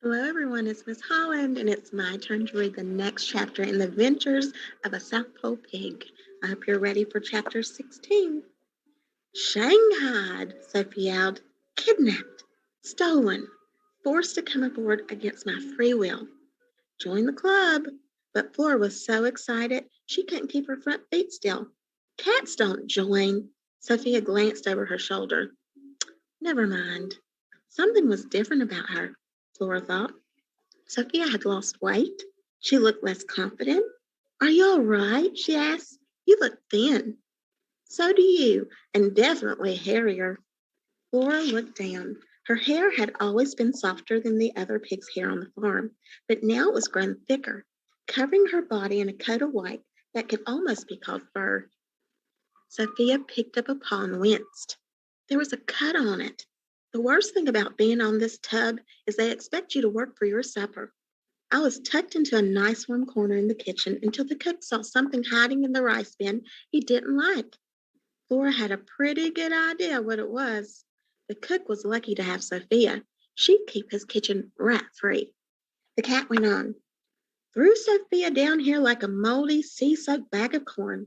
Hello, everyone. It's Miss Holland, and it's my turn to read the next chapter in the Adventures of a South Pole Pig. I hope you're ready for chapter 16. Shanghaied, Sophie yelled. Kidnapped, stolen, forced to come aboard against my free will. Join the club. But Flora was so excited she couldn't keep her front feet still. Cats don't join. Sophia glanced over her shoulder. Never mind. Something was different about her, Flora thought. Sophia had lost weight. She looked less confident. Are you all right? She asked. You look thin. So do you, and definitely hairier. Flora looked down. Her hair had always been softer than the other pig's hair on the farm, but now it was grown thicker, covering her body in a coat of white that could almost be called fur. Sophia picked up a paw and winced. There was a cut on it. The worst thing about being on this tub is they expect you to work for your supper. I was tucked into a nice warm corner in the kitchen until the cook saw something hiding in the rice bin he didn't like. Flora had a pretty good idea what it was. The cook was lucky to have Sophia. She'd keep his kitchen rat-free. The cat went on. Threw Sophia down here like a moldy, sea-soaked bag of corn.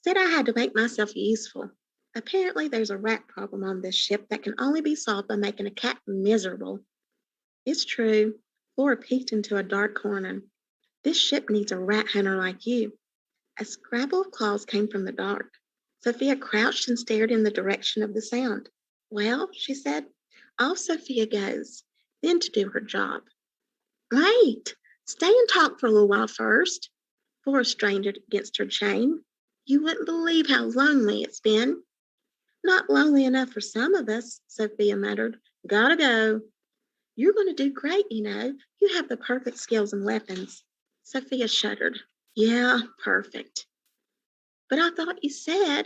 Said I had to make myself useful. Apparently, there's a rat problem on this ship that can only be solved by making a cat miserable. It's true. Flora peeked into a dark corner. This ship needs a rat hunter like you. A scrabble of claws came from the dark. Sophia crouched and stared in the direction of the sound. Well, she said, off Sophia goes, then to do her job. Wait, stay and talk for a little while first. Flora strained it against her chain. You wouldn't believe how lonely it's been. Not lonely enough for some of us, Sophia muttered. Gotta go. You're going to do great, you know. You have the perfect skills and weapons. Sophia shuddered. Yeah, perfect. But I thought you said,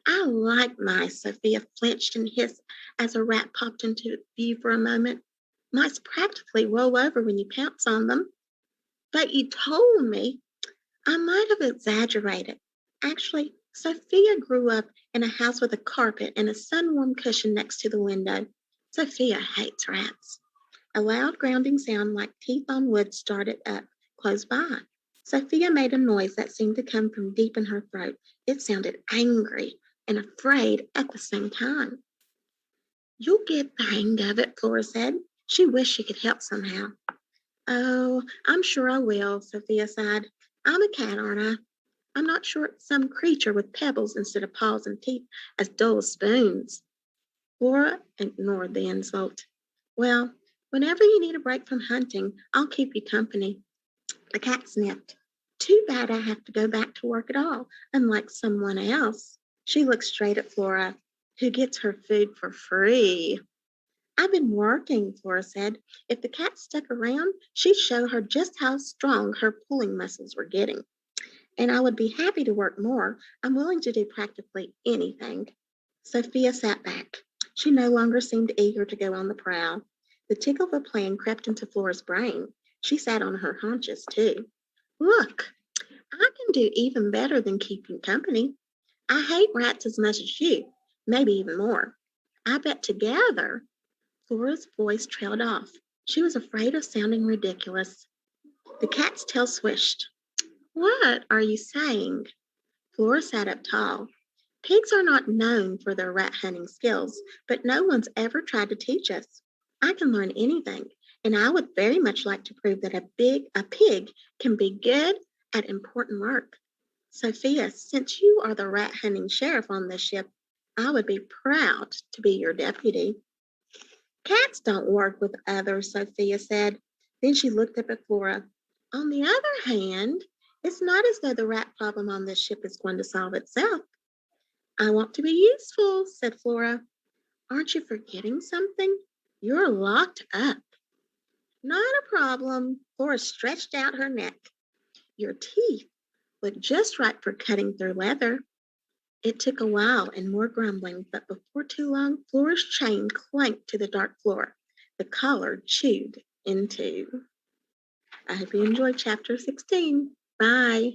I like mice, Sophia flinched and hissed as a rat popped into view for a moment. Mice practically roll over when you pounce on them. But you told me. I might have exaggerated. Actually, Sophia grew up in a house with a carpet and a sun-warmed cushion next to the window. Sophia hates rats. A loud grounding sound like teeth on wood started up close by. Sophia made a noise that seemed to come from deep in her throat. It sounded angry and afraid at the same time. You'll get the hang of it, Flora said. She wished she could help somehow. Oh, I'm sure I will, Sophia sighed. I'm a cat, aren't I? I'm not sure it's some creature with pebbles instead of paws and teeth as dull as spoons. Flora ignored the insult. Well, whenever you need a break from hunting, I'll keep you company. The cat sniffed. Too bad I have to go back to work at all, unlike someone else. She looked straight at Flora, who gets her food for free. I've been working, Flora said. If the cat stuck around, she'd show her just how strong her pulling muscles were getting. And I would be happy to work more. I'm willing to do practically anything. Sophia sat back. She no longer seemed eager to go on the prowl. The tickle of a plan crept into Flora's brain. She sat on her haunches, too. Look, I can do even better than keeping company. I hate rats as much as you, maybe even more. I bet together. Flora's voice trailed off. She was afraid of sounding ridiculous. The cat's tail swished. What are you saying? Flora sat up tall. Pigs are not known for their rat hunting skills, but no one's ever tried to teach us. I can learn anything, and I would very much like to prove that a pig can be good at important work. Sophia, since you are the rat hunting sheriff on this ship, I would be proud to be your deputy. Cats don't work with others, Sophia said. Then she looked up at Flora. On the other hand, it's not as though the rat problem on this ship is going to solve itself. I want to be useful, said Flora. Aren't you forgetting something? You're locked up. Not a problem. Flora stretched out her neck. Your teeth look just right for cutting through leather. It took a while and more grumbling, but before too long, Flora's chain clanked to the dark floor. The collar chewed in two. I hope you enjoyed chapter 16. Bye.